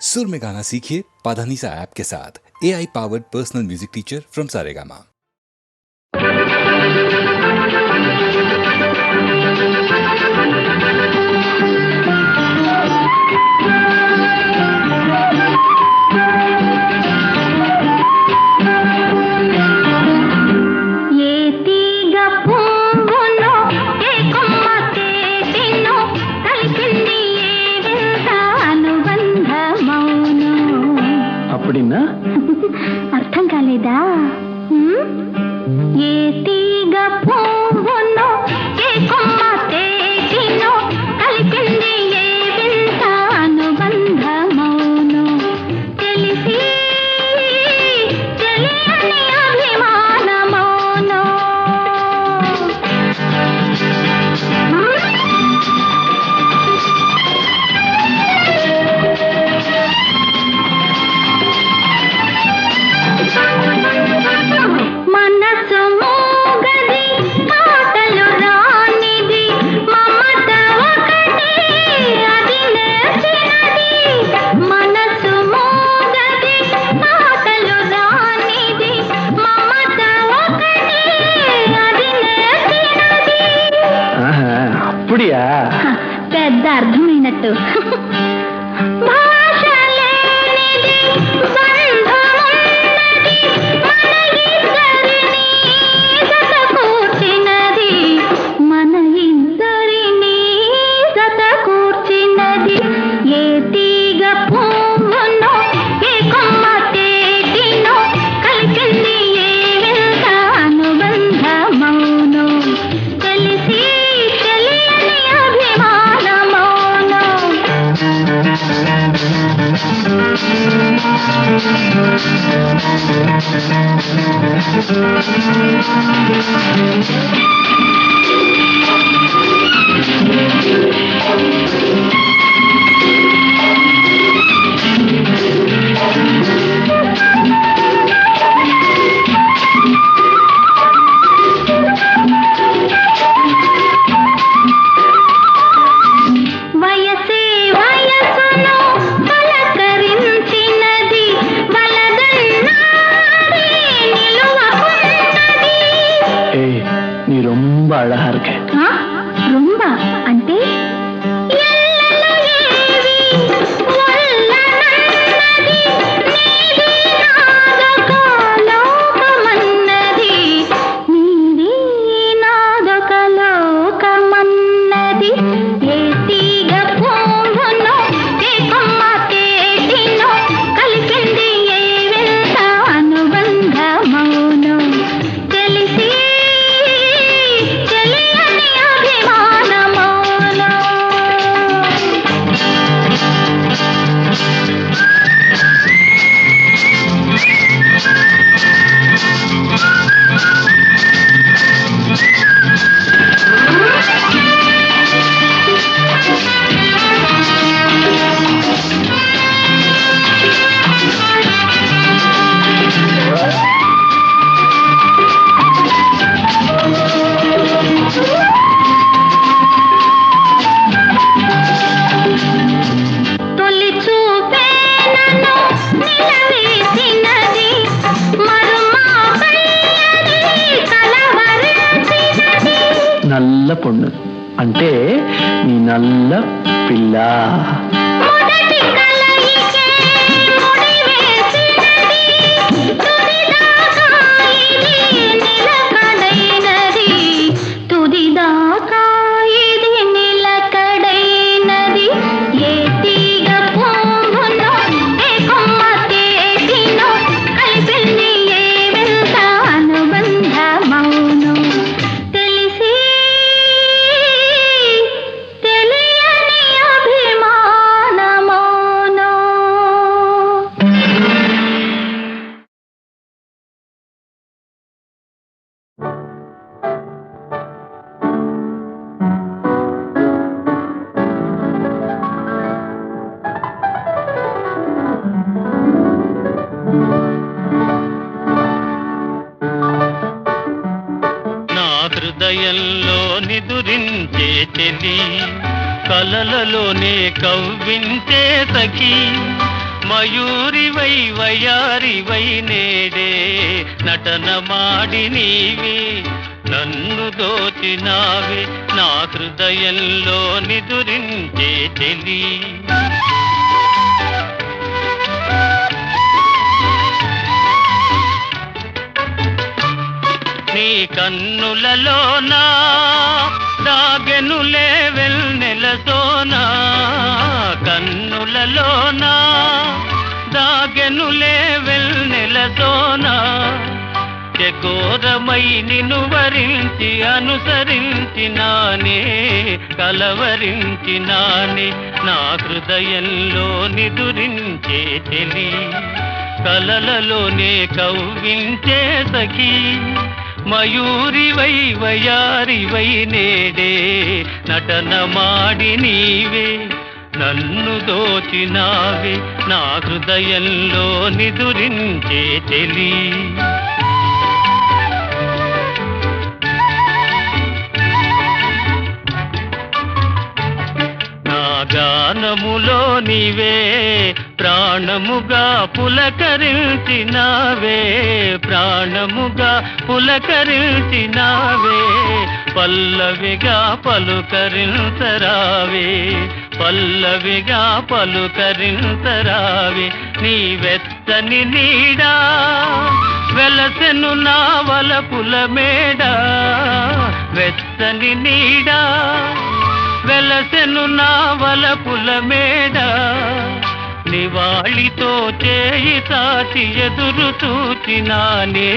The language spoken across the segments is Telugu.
सुर में गाना सीखिए पाधानीसा ऐप के साथ। AI powered personal music teacher from Saregama. అర్థం కాలేదా? ఏ తీగ పువ్వునో ఏ కొమ్మ తేటినో కలిపింది ఏ వింత అనుబంధమౌనో తెలిసి తెలియని అభిమానమౌనో. మనసు మోగది మాటలు రానిది మమత ఒకటి అది నేర్చినది. మనసు మోగది మాటలు రానిది మమత ఒకటి అది నేర్చినది. అప్పుడియా పెద్ద అర్థమైనట్టు. భాష లేనిది బంధమున్నది మన ఇద్దరిని జతకూర్చినది మన ఇద్దరిని జతకూర్చినది. ఏ తీగ పువ్వునో ఏ కొమ్మ తేటినో కలిపింది ఏ వింత అనుబంధమౌనో తెలిసి తెలియని అభిమానమౌనో. వయసే వయసును పలకరించినది వలదన్నాడి నిలువకున్నది. ఏయ్ நீ ரொம்ப அழகா இருக்க. రొంబ అంటే ఎల్లలు ఏవి వల్లనన్నది నీది నాదొక లోకమన్నది నీది నాదొక లోకమన్నది. ఏ తీగ పువ్వునో ఏ కొమ్మ తేటినో కలిపింది ఏ వింత అనుబంధమౌనో తెలిసి తెలియని అభిమానమౌనో. తొలి చూపే నన్ను నిలవేసినది మరుమాపయ్యది కలవరించినది. నల్ల పొన్ను అంటే నీ నల్ల పిల్ల. మొదటి కలయికే ముడివేసినది తుదిదాకా ఇది నిలకడైనది తుదిదాకా ఇది నిలకడైనది. ఏ తీగ పువ్వునో ఏ కొమ్మ తేటినో కలిపింది ఏ వింత అనుబంధమౌనో తెలిసి తెలియని అభిమానమౌనో. నా హృదయంలో నిదురించే చెలి కలలలోనే కవ్వించే సఖి మయూరివై వయారివై నేడే నటన మాడి నీవే నన్ను దోచినావే నా హృదయంలో నిదురించే చెలి నీ కన్నులలోనా దాగెనులే వెన్నెల సోనా కన్నులలోనా దాగెనులే వెన్నెల సోనా చకోరమై నిన్ను వరించి అనుసరించినానే కలవరించినానే నా హృదయంలో నిదురించే చెలి కలలలోనే కవ్వించే సఖీ మయూరివై వయారివై నేడే నటన మాడి నీవే నన్ను దోచినావే నా హృదయంలో నిదురించే చెలి నా గానములో నీవే ప్రాణముగా పులకరించినావే ప్రాణముగా పులకరించినావే పల్లవిగా పలుకరించరావే పల్లవిగా పలుకరించరావే నీ వెచ్చని నీడా వెలసెను నా వలపుల మేడ వెచ్చని నీడా వెలసెను నా వలపుల మేడ నివాళితో చేయి సాచి ఎదురు చూచినానే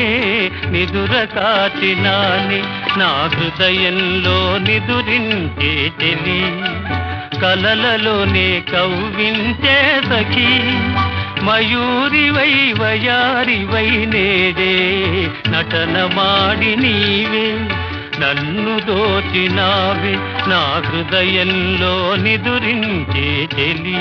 నిదుర కాచినానే నా హృదయంలో నిదురించే చెలి కలలలోనే కవ్వించే సఖీ మయూరివై వయారివై నేడే నటన మాడి నీవే నన్ను దోచినావే నా హృదయంలో నిదురించే చెలి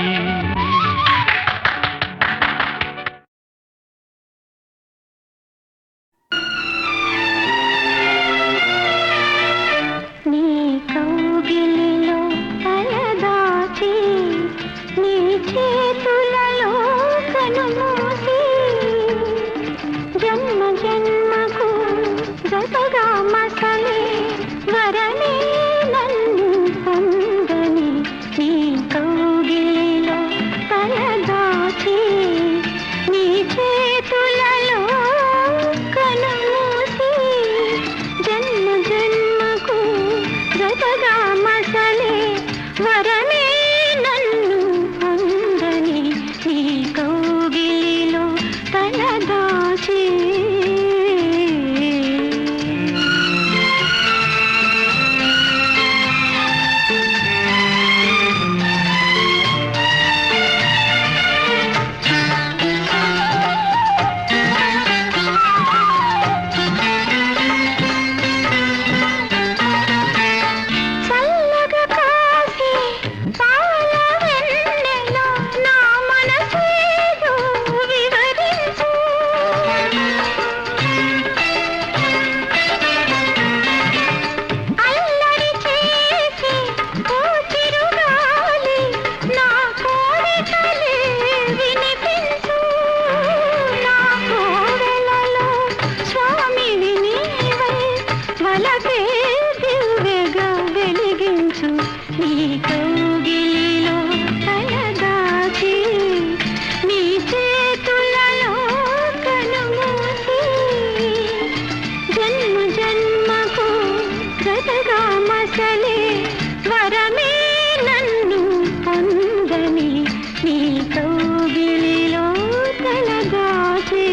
నీ కౌగిలిలో తలదాచి నీ చేతులలో కనుమూసి జన్మ జన్మకు జతగా మసలే వరనే నన్ను పొందని నీ కౌగిలిలో తలదాచి నీ చేతులలో కనుమూసి జన్మ జన్మకు జతగా మసలే వరనే నన్ను పొందని నీ కౌగిలిలో తలదాచి చల్లగా కాసి పాల వెన్నెలో నా మనసేదో వివరించు అల్లరి చేసి ఓ చిరుగాలి నా కోరికలే వినిపించు నా కోవెలలో స్వామివి నీవై వలపే దివ్యగా వెలిగించు నీ కౌగిలిలో తలదాచి నీ చేతులలో కనుమూసి జన్మ జన్మకు జతగా మసలే వరమే నన్ను పొందని నీ కౌగిలిలో తలదాచి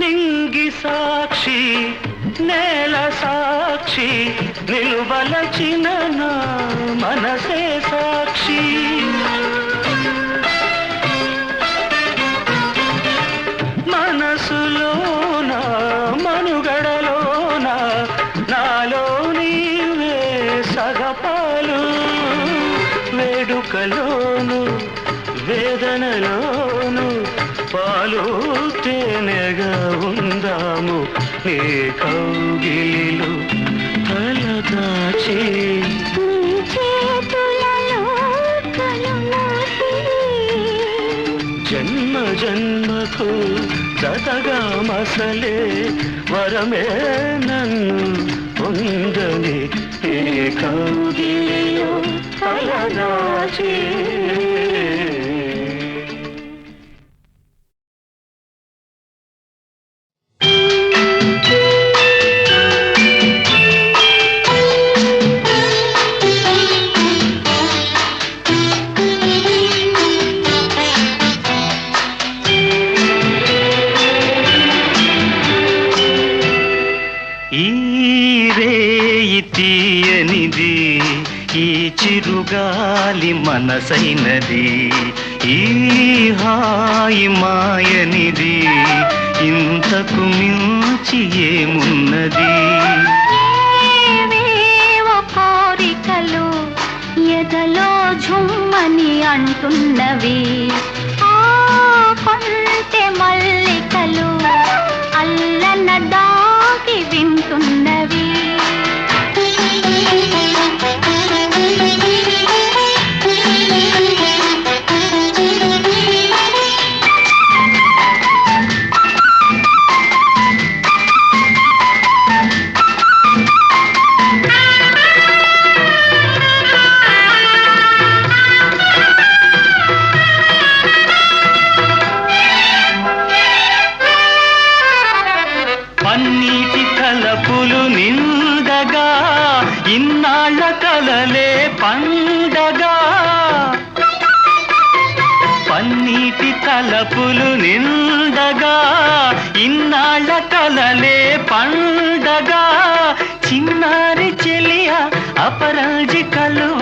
నింగి సాక్షి నేల సాక్షి నిలువలచిన నా మనసే సాక్షి మనసులోన మనుగడలోన నాలో నీవే సగపాలు వేడుకలోను వేదనలోను పాలు తేనెగా ఉందాము నీ కౌగిలిలో తలదాచి జన్మ జన్మకు జతగా మసలే వరమే నన్ను పొందని ఏ కౌగిలిలో తలదాచి తీయనిది ఈ చిరుగాలి మనసైనది ఈ హాయి మాయనిది ఇంతకు మించి ఏమున్నది కోరికలు ఎదలో ఝుమ్మని అంటున్నవి ఆ కొంటె మల్లికలు అల్లన దాగి వింటున్నవి పన్నీటి తలపులు నిండగా ఇన్నాళ్ళ కలలే పండగా పన్నీటి తలపులు నిండగా ఇన్నాళ్ళ కలలే పండగా చిన్నారి చెలియ అపరాజి కలువ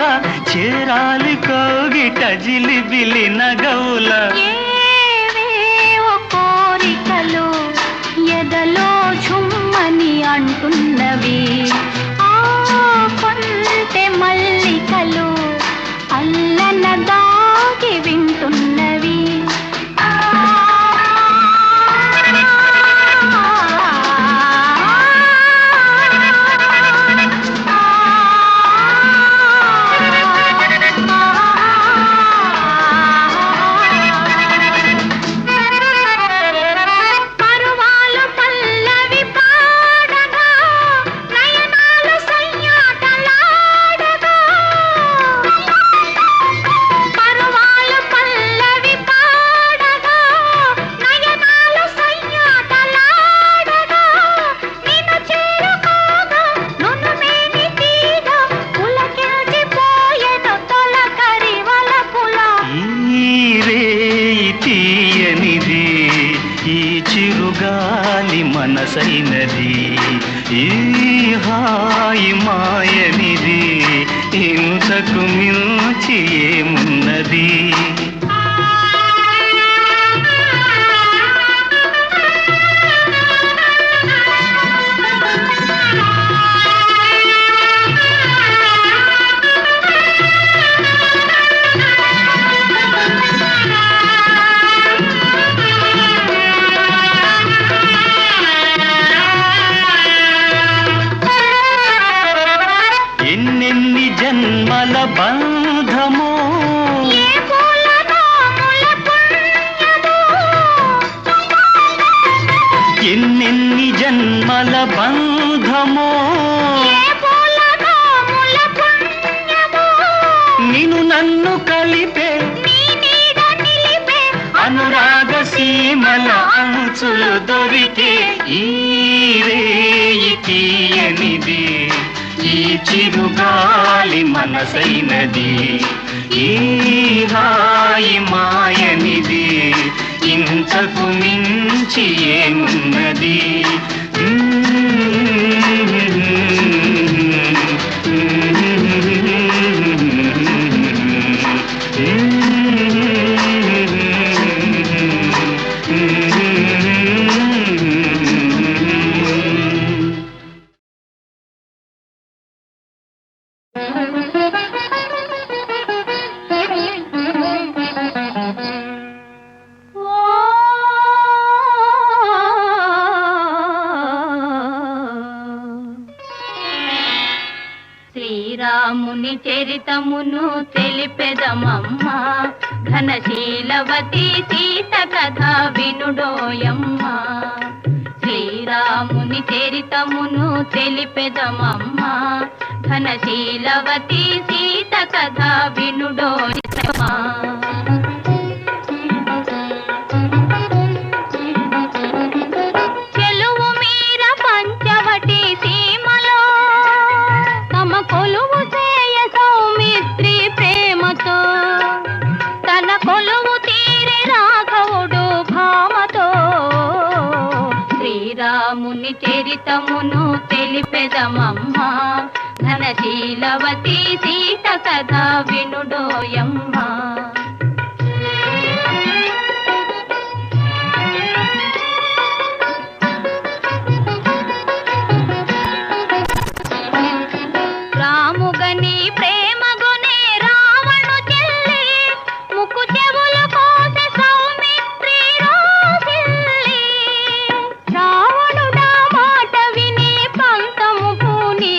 చేరాలి కోగిట జిలిబిలి నగవుల కోరికలు ఎదలో ఝుమ్మని అంటున్నవి ఆ కొంటె మల్లికలు అల్లన దాగి వింటున్నవి మనసైనది ఈ హాయి మాయనిది ఇంతకు మించి ఏమున్నది ఎన్నెన్ని జన్మల బంధమో ఎన్నెన్ని జన్మల బంధమో నిన్ను నన్ను కలిపే అనురాగ సీమల అంచులు దొరికే ఈ రేయి తీయనిది ఈ చిరుగాలి మనసైనది ఈ హాయి మాయనిది ఇంతకు మించి ఏమున్నది శ్రీరాముని చరితమును తెలిపెదమమ్మా ఘనశీలవతి సీత కథ వినుడోయమ్మా శ్రీరాముని చరితమును తెలిపెదమమ్మా ఘనశీలవతి సీత కథ వినుడోయమ్మా చెలువు మీర పంచవటి సీమలో తమ కొలువు చేయ సౌమిత్రి ప్రేమతో తన కొలువు తీరి రాఘవుడు భామతో శ్రీరాముని చరితమును తెలిపెదమమ్మా ఘనశీలవతి సీత కథ వినుడోయమ్మా రాముగని ప్రేమగునే రావణు చెల్లి ముక్కు చెవులు కోసి సౌమిత్రి రోసిల్లి రావణుడా మాట విని పంతము పూని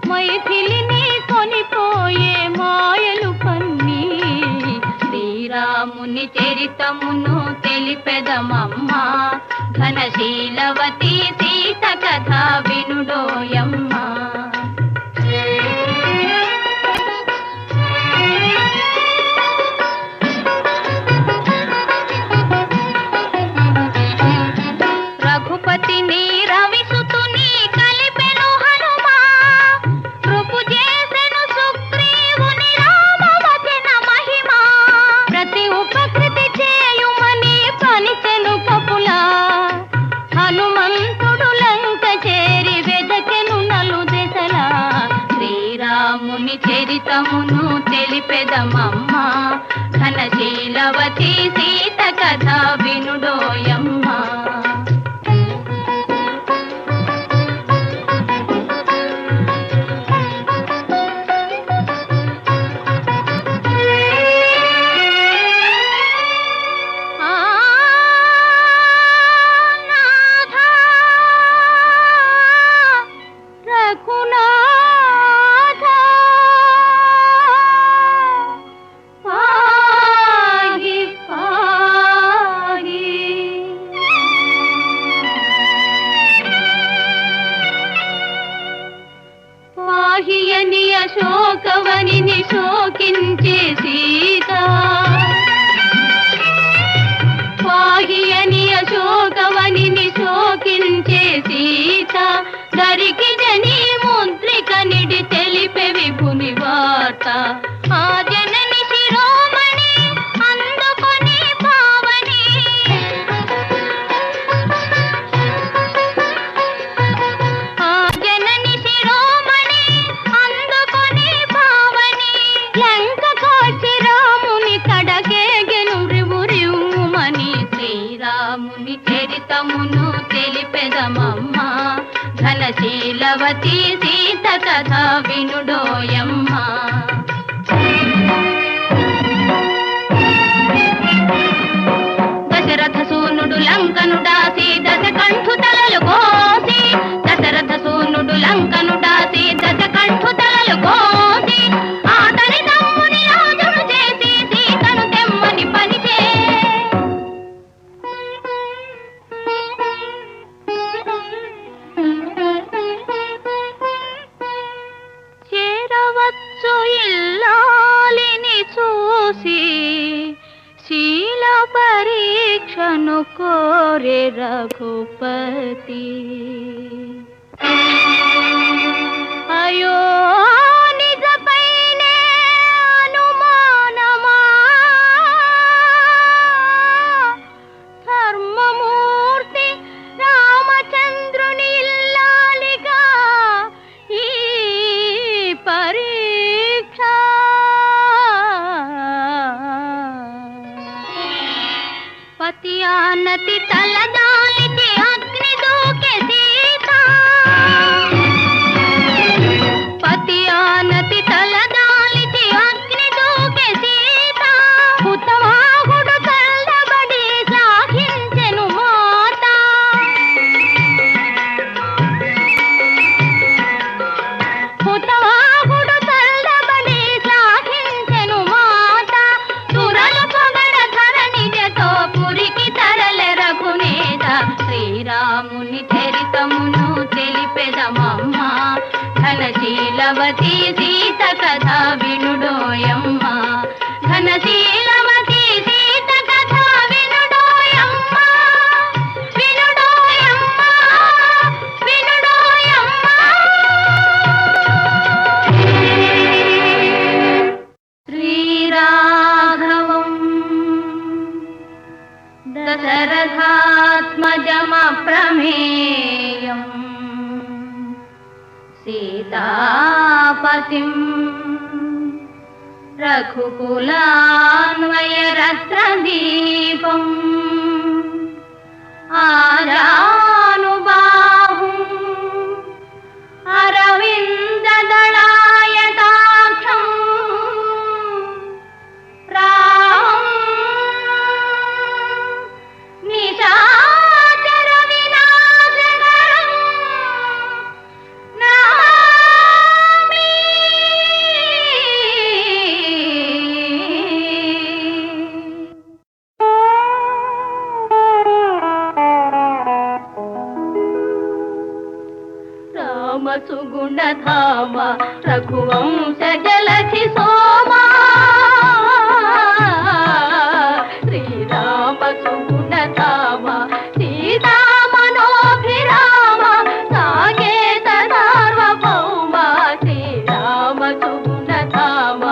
మైథిలిని కొనిపోయే మాయలు పన్ని శ్రీరాముని చరితమును తెలిపెదమమ్మా ఘనశీలవతి సీత కథ వినుడోయమ్మా రఘుపతిని రవిసుతుని కలిపెను హనుమా కృపు చేసెను సుగ్రీవుని రామవచన మహిమా ప్రతి ఉపకృతి చేయుమని పలిచెను కపులా హనుమంతుడు లంక చేరి వెదకెను నలు దెసలా శ్రీరాముని చరితమును తెలిపెదమమ్మా ఘనశీలవతి సీత కథ వినుడోయమ్మా పాహియని అశోకవనిని శోకించే సీత పాహియని అశోకవనిని శోకించే సీత దరికి జని ముద్రిక నిడి తెలిపే విభుని వార్త ఆ జనని శిరోమణి అందుకొని పావని ఆ జనని శిరోమణి అందుకొని పావని లంక కోచి రాముని కడకేగెను రివురివుమని శ్రీరాముని చరితమును తెలిపెదమమ్మా ఘనశీలవతి సీత కథ వినుడోయమ్మా దశరథ సూనుడు లంకను దాసి దశకంఠు తలలు కోసి దశరథ సూనుడు లంకను దాసి దశకంఠు తలలు కోసి ఆతని తమ్ముని రాజును చేసి సీతను తెమ్మని పనిచే చేరవచ్చు ఇల్లాలిని చూసి శీల పరీక్షను కోరే రఘుపతి అయో నిజపైనే అనుమానమా ధర్మమూర్తి రామచంద్రుని ఇల్లాలిగా ఈ పరీక్ష పతి ఆనతి తలదాలిచి అగ్ని దూకే సీత పతి ఆనతి తలదాలిచి అగ్ని దూకే సీత హుతవాహుడు తల్లబడి సాగించెను మాత హుతవాహుడు తల్ల दशरथात्मजमप्रमेयम् सीतापतिं रघुकुलान्वयरत्नदीपम् आजानुबाहुम् अरविन्ददलायताक्षम् रामं निशाचरविनाशकरं नमामि। सुगुणधाम रघुवंश जलधि सोमा श्रीराम सुगुणधाम सीता मनोभिराम साकेत सार्वभौम श्रीराम सुगुणधाम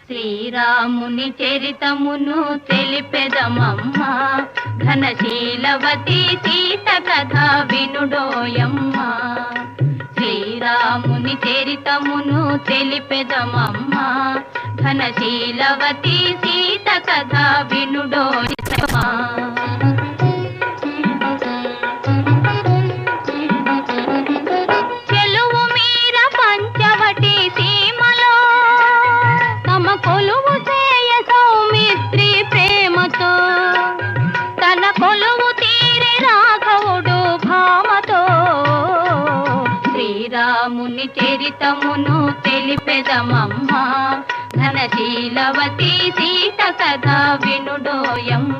శ్రీరాముని చరితమును తెలిపెదమమ్మ ఘనశీలవతి సీత కథ వినుడోయమ్మ శ్రీరాముని చరితమును తెలిపెదమమ్మ ఘనశీలవతి సీత కథ వినుడోయమ్మ చెలువు మీర పంచవటి సీమలో తమ కొలువు చేయ సౌమిత్రి ప్రేమతో తన కొలువు తీరి రాఘవుడు భామతో శ్రీరాముని చరితమును తెలిపెదమమ్మ ఘనశీలవతి సీత కథ వినుడోయమ్మ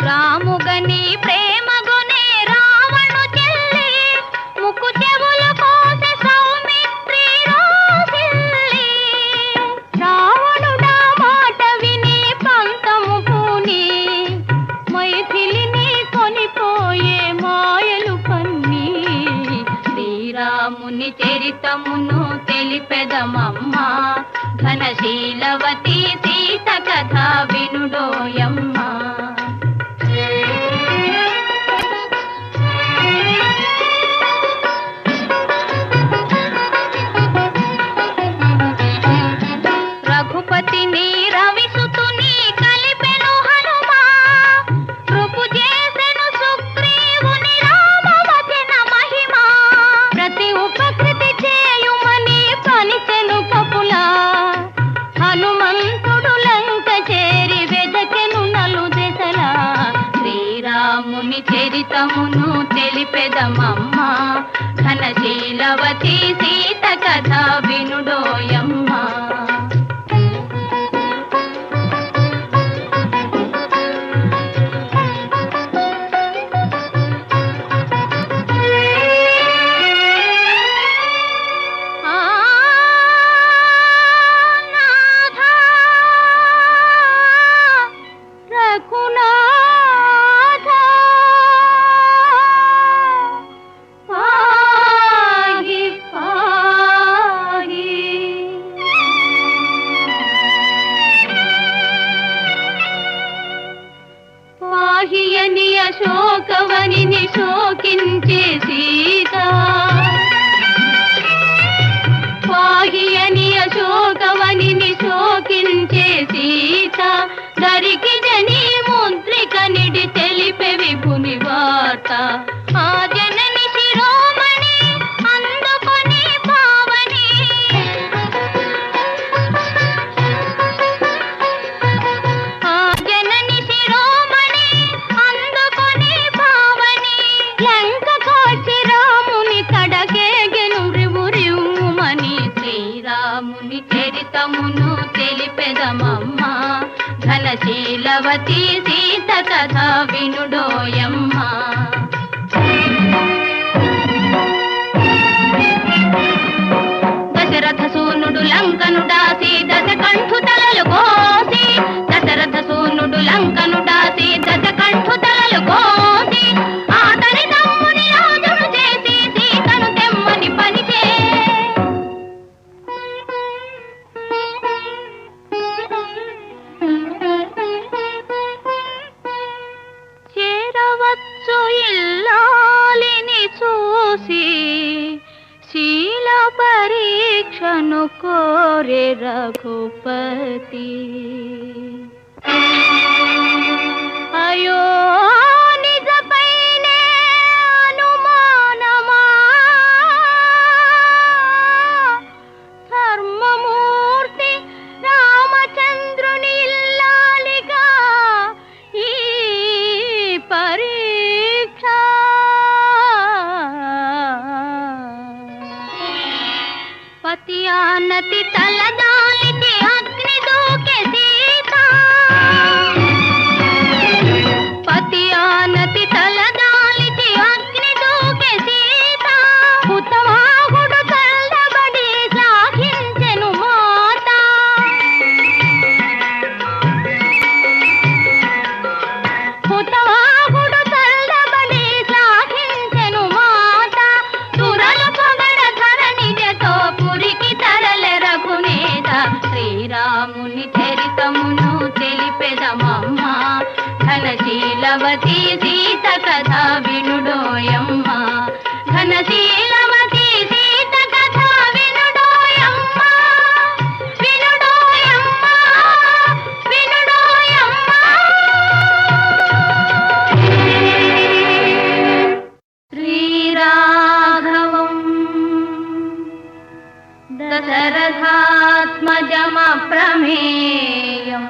రాముగని ప్రేమగునే రావణు చెల్లి ముక్కు చెవులు కోసి సౌమిత్రి రోసిల్లి రావణుడా మాట విని పంతము పూని మైథిలిని కొనిపోయే మాయలు కన్ని శ్రీరాముని చరితమును తెలిపెదమమ్మ ఘనశీలవతి సీత కథ వినుడోయమ్మ రఘుపతిని రవిసుతుని కలిపెను హనుమా కృపు చేసెను సుగ్రీవుని రామవచన మహిమా ప్రతి ఉపకృతి చేయుమని చరితమును తెలిపెదమమ్మ ఘనశీలవతి సీత కథ వినుడోయమ్మ. శోకవనిని శోకించే సీత పాహియని అశోకవనిని శోకించే సీత దరికి జని ముద్రిక నిడి తెలిపే విభుని వార్త. ఆ జనని శిరోమణి అందుకొని పావని ఆ జనని శిరోమణి అందుకొని పావని లంక కోచి రాముని కడకేగెను రివురివుమని శ్రీరాముని చరితమును తెలిపెదమమ్మ ఘనశీలవతి సీత కథ వినుడోయమ్మ. దశరథ సూనుడు లంకనుడాసి దశకంఠు తలలు కోసి దశరథ సూనుడు లంకనుడాసి దశకంఠు తలలు కోసి ఆతని తమ్ముని రాజును చేసి సీతను తెమ్మని పనిచే. చేరవచ్చు ఇల్లాలిని చూసి శీల పరీక్షను కోరే రఘుపతి. అయో నిజపైనే అనుమానమా ధర్మమూర్తి రామచంద్రుని ఇల్లాలిగా ఈ పరీక్ష. పతి ఆనతి తలదాలిచి అగ్ని దూకే సీత పతి ఆనతి తలదాలిచి అగ్ని దూకే సీత హుతవాహుడు తల్లబడి సాగించెను మాత. హుతవాహుడు తల్లబడి సాగించెను మాత. సురలు పొగడ ధరణిజతో పురికి తరలె రఘునేత. శ్రీరాముని చరితమును తెలిపెదమమ్మ ఘనశీలవతి సీత కథ వినుడోయమ్మ. ఘనశీలవతి సీత కథ వినుడోయమ్మ వినుడోయమ్మ వినుడోయమ్మ. శ్రీరాఘవం దశరథాత్మజమప్రమేయం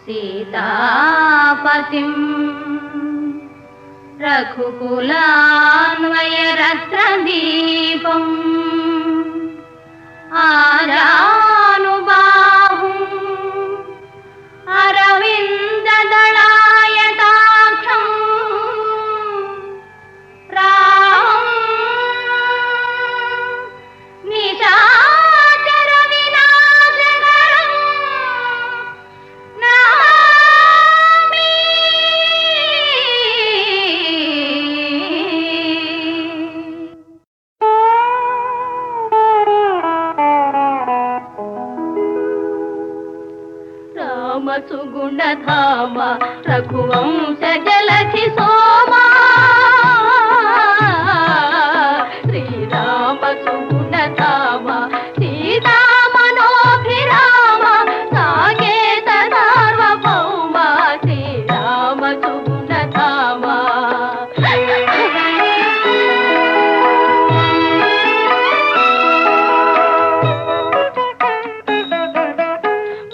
సీతాపతిం రఘుకులాన్వయరత్నదీపం ఆజానుబాహుం అరవిందదళాయతాక్షం రామం నిశాచర వినాశకరం నమామి. రామ సుగుణధామ రఘువంశ జలధి సోమా శ్రీరామ సుగుణధామ సీతా మనోభిరామ సాకేత సార్వభౌమ శ్రీరామ సుగుణధామ.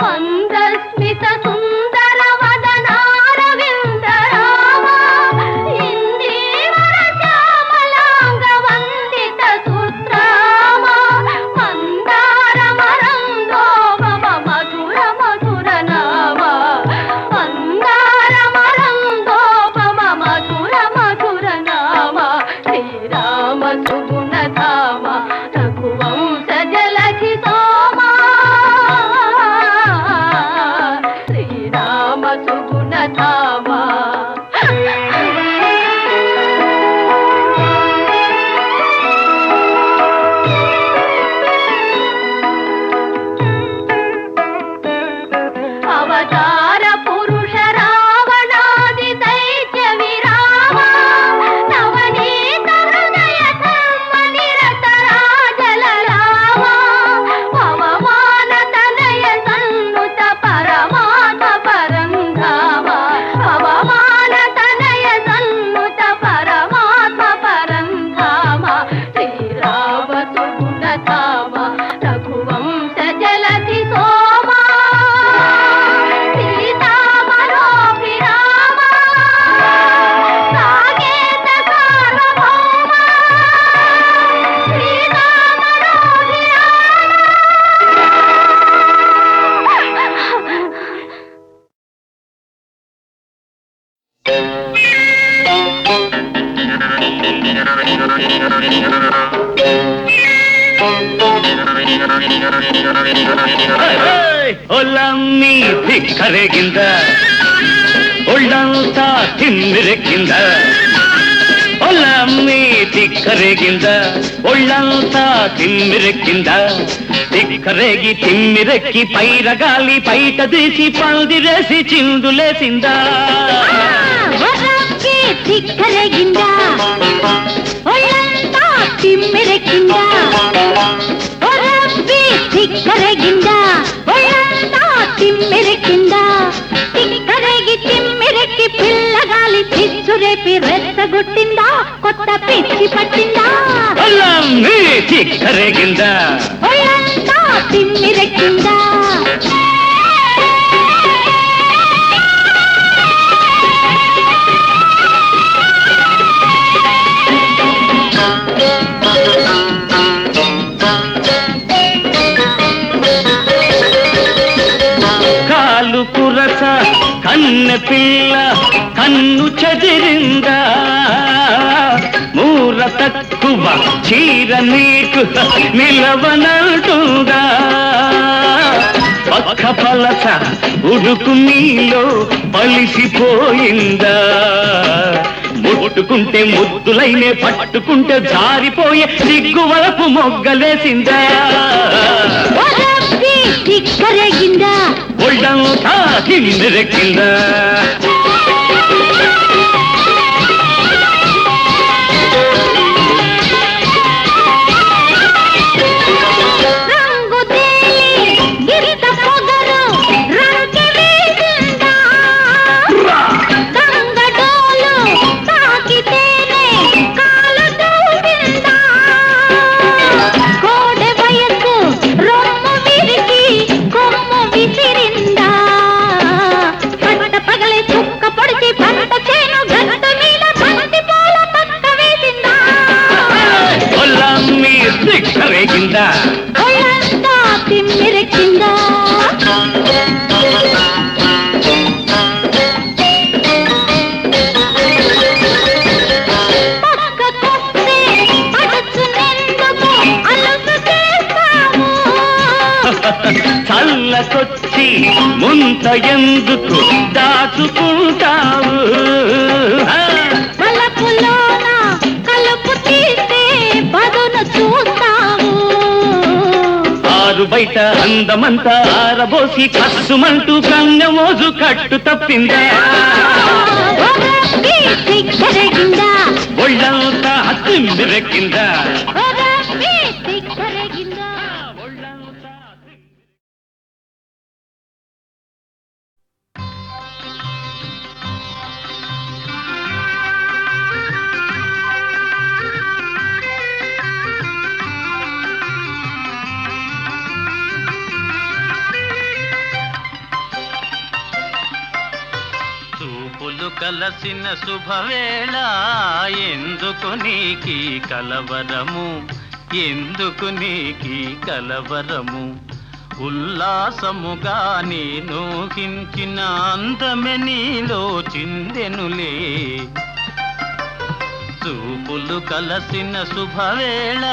మందస్మిత సుందర వదనారవింద రామ ಒಲಮ್ಮಿ ಧಿಕ್ಕರೆಗಿಂದ ಒಳ್ಳಂತ ತಿಮ್ಮಿರಕ್ಕಿಂದ ಒಲಮ್ಮಿ ಧಿಕ್ಕರೆಗಿಂದ ಒಳ್ಳಂತ ತಿಮ್ಮಿರಕ್ಕಿಂದ దిక్కరేగి తిమ్మిరెక్కి పైరగాలి పైట తీసి పందిరేసి చిందులేసిందా దిక్కరేగిందా ఒళ్ళంతా తిమ్మిరెక్కిందా దిక్కరేగిందా ఒళ్ళంతా తిమ్మిరెక్కిందా దిక్కరేగి తిమ్మిరెక్కి పిల్లగాలి చిచ్చురేపి రెచ్చగొట్టిందా కొత్త పిచ్చి పట్టిందా దిక్కరేగిందా ఒళ్ళంతా తిమ్మిరెక్కిందా కాలు కురస కన్నె పిల్ల కన్ను చెదిరిందా మూర తక్కువ చీర నీకు నిలవనంటుందా పక్క పలస ఉడుకు నీలో పలిసిపోయిందా ముట్టుకుంటే ముద్దులైనే పట్టుకుంటే జారిపోయే సిగ్గు వలపు మొగ్గలేసిందా దిక్కరేగిందా ఒళ్ళంతా తిమ్మిరెక్కిందా ఒళ్ళంతా తిమ్మిరెక్కిందా పక్కకొస్తే పడుచునెందుకు అలుసు చేస్తావు చల్లకొచ్చి ముంత ఎందుకు దాచుకుంటావు బలపులోన కలుపు తీస్తే బదును చూస్తావు ఆరు బయట అందమంతా ఆరబోసి కస్సుమంటూ కన్నెమోజు కట్టు తప్పిందా దిక్కరేగిందా ఒళ్ళంతా తిమ్మిరెక్కిందా దిక్కరేగిందా చూపులు కలసిన శుభవేళ ఎందుకు నీకీ కలవరము ఎందుకు నీకీ కలవరము ఉల్లాసముగా నేను హించిన అందమె నీలో చిందెనులే చూపులు కలసిన శుభవేళ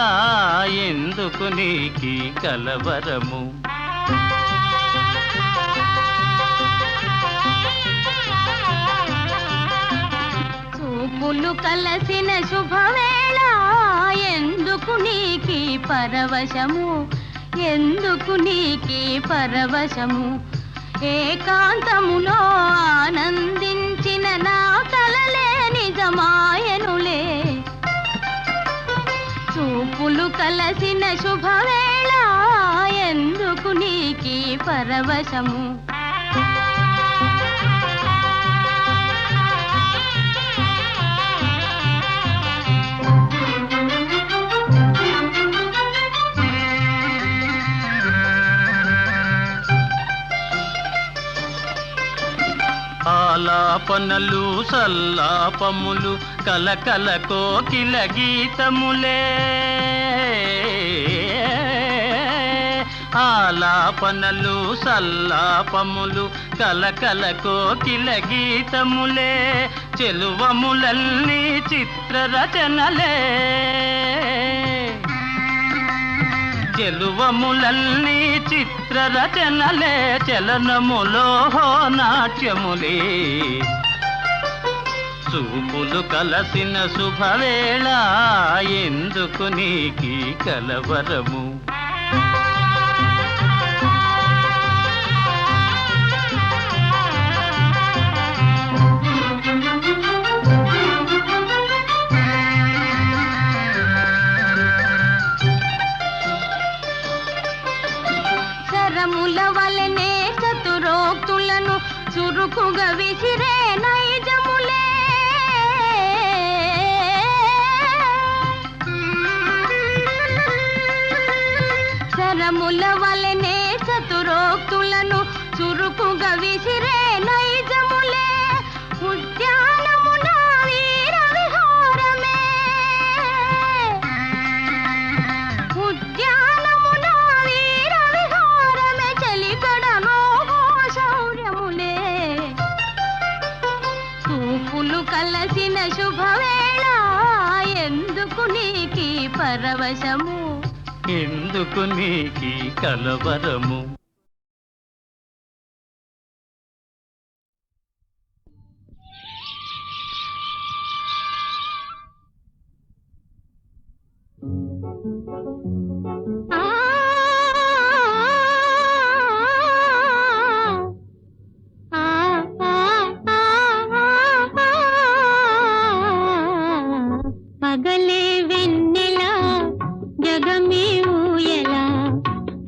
ఎందుకు నీకీ కలవరము చూపులు కలసిన శుభవేళ ఎందుకు నీకీ పరవశము ఎందుకు నీకీ పరవశము ఏకాంతములో ఆనందించిన నా కలలే నిజమాయనులే చూపులు కలసిన శుభవేళ ఎందుకు నీకీ పరవశము ఆలాపనలు సల్లాపములు కలకల కోకిల గీతములే ఆలాపనలు సల్లాపములు కలకల కోకిల గీతములే చెలువములన్నీ చిత్రరచనలే చెలువములన్నీ చిత్రరచనలే చలనములో నాట్యములే చూపులు కలసిన శుభవేళ ఎందుకు నీకీ కలవరము శరముల వలనే చతురోక్తులను చురుకుగా విసిరే నైజములే శరముల వలనే చతురోక్తులను చురుకుగా విసిరే నైజములే ఉద్యానమున వీర విహారమే ఉద్యానమున వీర విహారమే చలికడలో శౌర్యములే చూపులు కలసిన శుభవేళ ఎందుకు నీకీ పరవశము ఎందుకు నీకీ కలవరము పగలే వెన్నెల జగమే ఊయల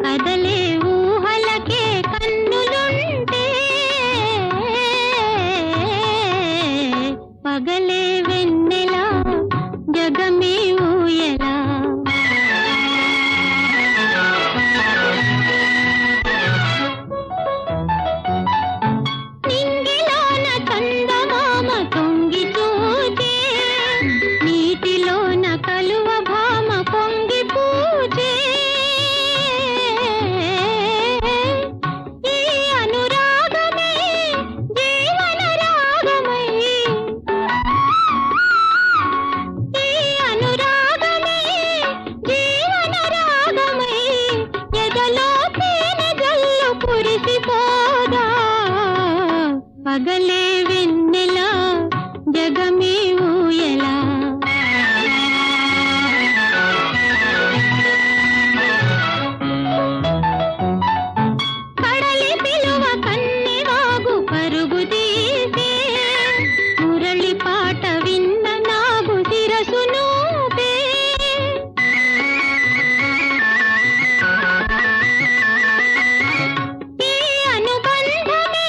కదలే ఊహలకే కన్నులుంటే పగలే వెన్నెల జగమే ఊయల నింగిలోన చందమామ తొంగి చూచే నీటిలోన కలువ భామ పొంగి పూచే ఈ అనురాగమే జీవన రాగమై ఈ అనురాగమే జీవన రాగమై ఎదలో తేనె జల్లు కురిసిపోదా పగలే వెన్నెల జగమే ఊయలా కడలి పిలువ కన్నెవాగు పరుగు తీసే మురళి పాట విన్న నాగు శిరసు నూపే ఈ అనుబంధమే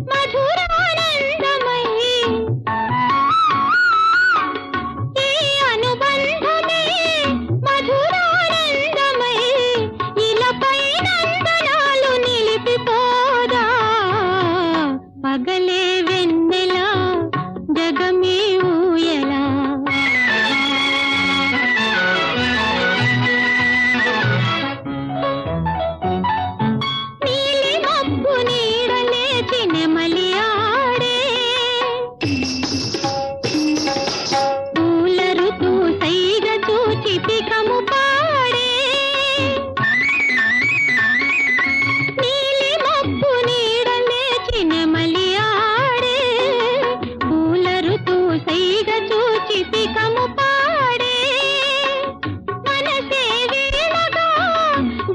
మధురానందమై ఈ అనుబంధమే మధురానందమై ఇలపై నందనాలు నిలిపిపోదా పగలే వెన్నెల జగమే ఊయలా నీలి మబ్బు నీడలేచి నెమలి ఆడే పూల ఋతు సైగ చూచి పికము పాడే నీలి మబ్బు నీడలేచి నెమలి ఆడే పూల ఋతు సైగ చూచి పికము పాడే మనసే వీణగా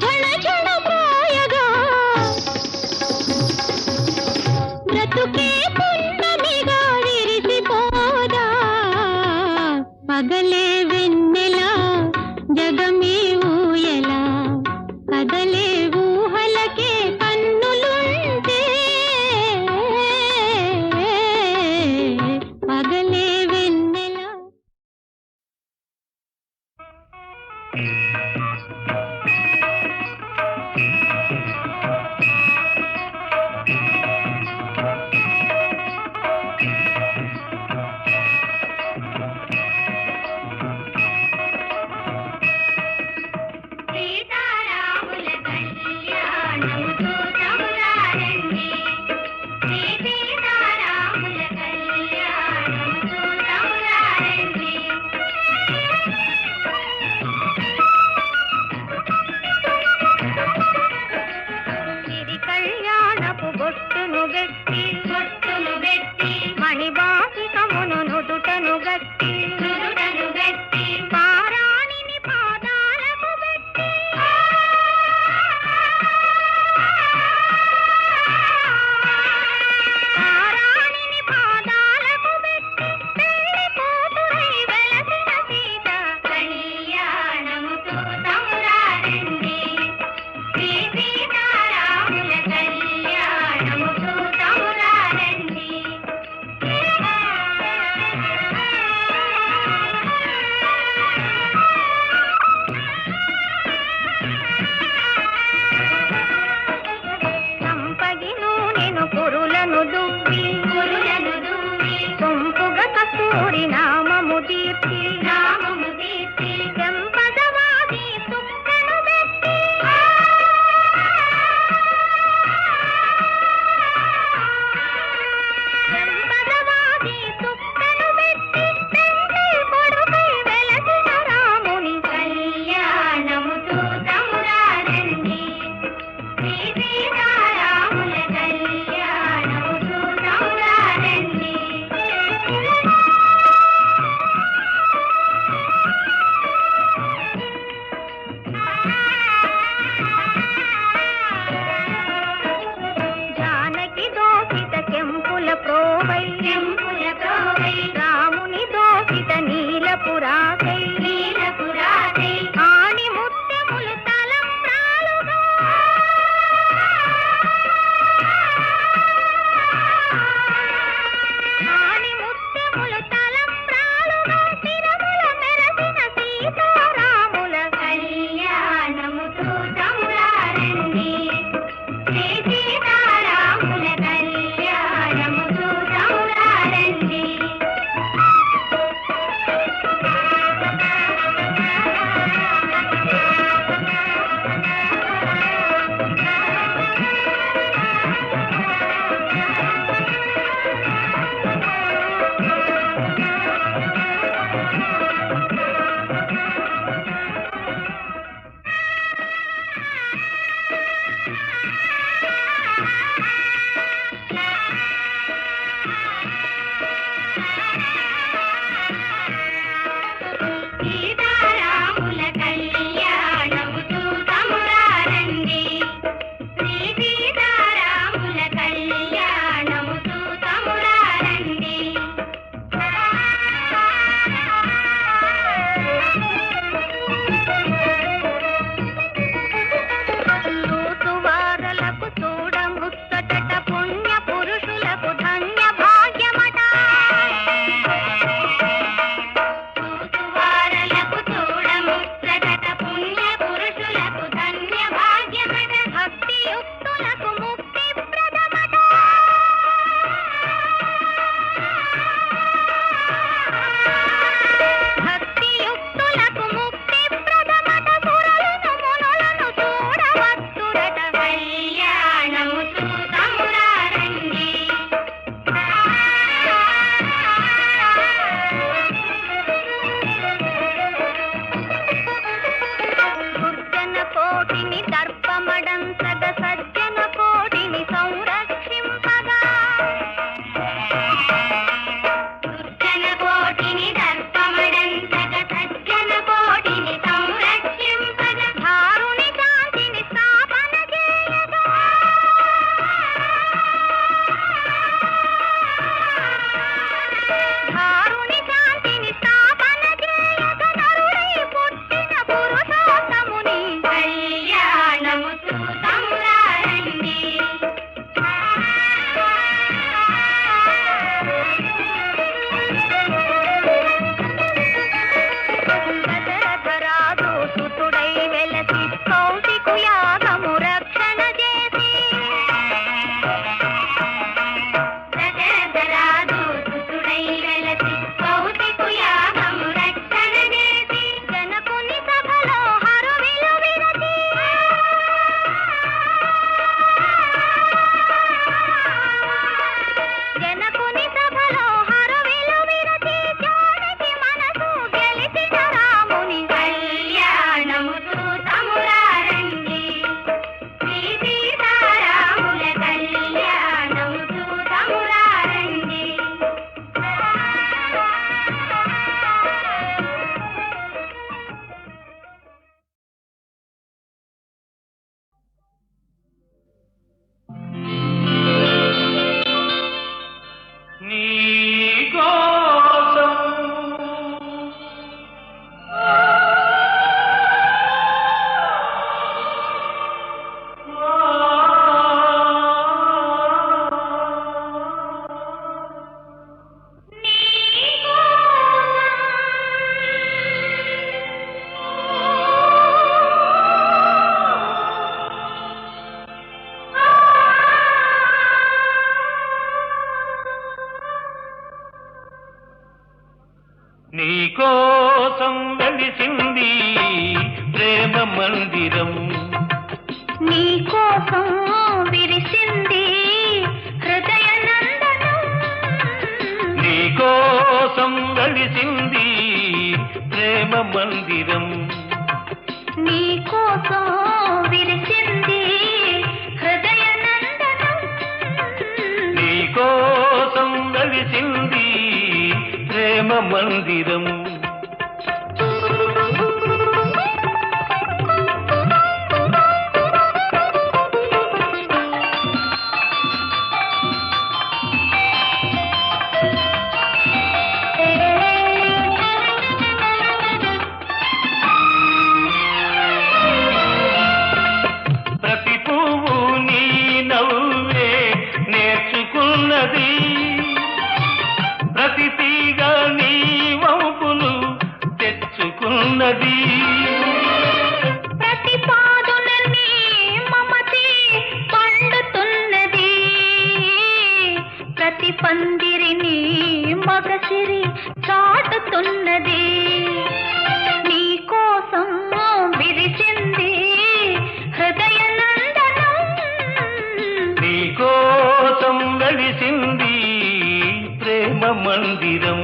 ఝణ ఝణ ప్రాయగా బ్రతుకే పున్నమిగా విరిసిపోదా పగలే వెన్నెల జగమే ఊయలా కదలే ఊహలకే కన్నులుంటే పగలే వెన్నెల సీతారాముల కళ్యాణం సూరి నామము దీప్తి చెంపదవాది తుక్కను పెట్టి చెంపదవాది తుక్కను పెట్టి పెండ్లి కొడుకై వెలసిన రాముని కళ్యాణము చూతమురారండి శ్రీ సీతారాముల కళ్యాణము చూతమురారండి. జానకి దోషిత కెంపుల ప్రోవై రాముని దోషిత నీలపురాకై ఆణి ముత్యములు తలంబ్రాలుగా ఆణి ముత్యములు తలంబ్రాలుగా తిరముల మెరసిన సీతారాముల కళ్యాణము చూతమురారండి శ్రీ సీతారాముల కళ్యాణము చూతమురారండి. నీకోసం వెలిసింది ప్రేమ మందిరం, నీకోసం విరిసింది హృదయ నందనం, నీకోసం వెలిసింది ప్రేమ మందిరం, నీకోసం విరిసింది హృదయ నందనం, నీకోసం వెలిసింది ప్రేమ మందిరం. ప్రతి పువ్వు నీ నవ్వే నేర్చుకున్నది, ప్రతి తీగ నీ వంపులు తెచ్చుకున్నది, ప్రతి పాదున నీ మమతే పండుతున్నది, ప్రతి పందిరిని మగసిరి చాటుతున్నది, నీకోసం విరిచింది హృదయ నందనం, నీకోసం వెలిసింది ప్రేమ మందిరం.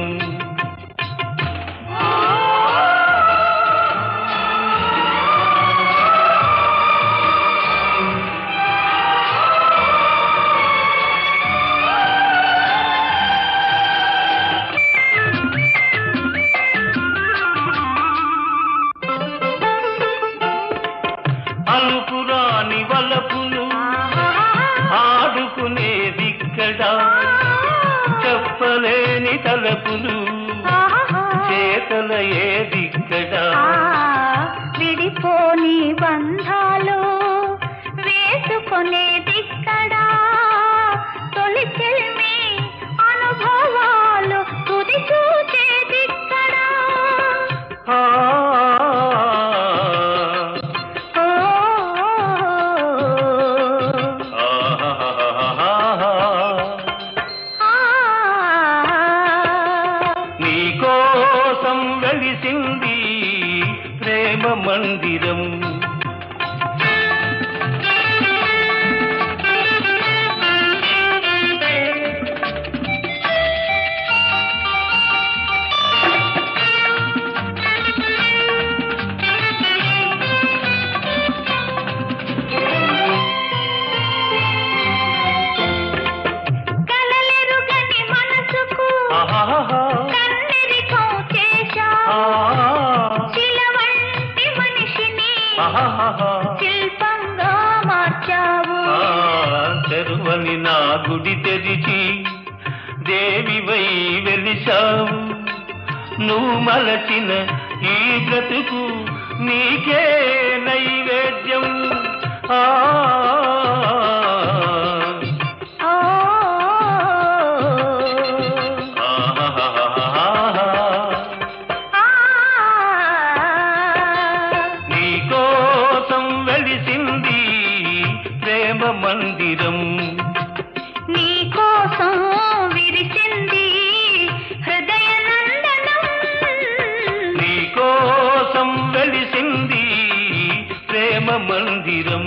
అలుపురాని వలపులు ఆడుకునేదిక్కడ, చెప్పలేని తలపులు చేతల ఏదిక్కడ, విడిపోని బంధాలు వేసుకొనేదిక్కడా, తొలి చెల్మి అనుభవాలు తుది చూచేదిక్కడా, ఆ, నీకోసం వెలిసింది ప్రేమ మందిరం, కలలెరుగని మనసుకు ఆహాహా, కన్నెరికం చేశావు, శిలవంటి మనిషిని ఆహాహా, శిల్పంగా మార్చావు, తెరువని నా గుడి తెరిచి దేవివై వెలిశావు, నువ్వు మలచిన ఈ బ్రతుకు నీకే నైవేద్యం, ఆ ఓ ఆ నీకోసం వెలిసింది ప్రేమ మందిరం, నీకోసం విరిసింది హృదయ నందనం, నీకోసం వెలిసింది ప్రేమ మందిరం.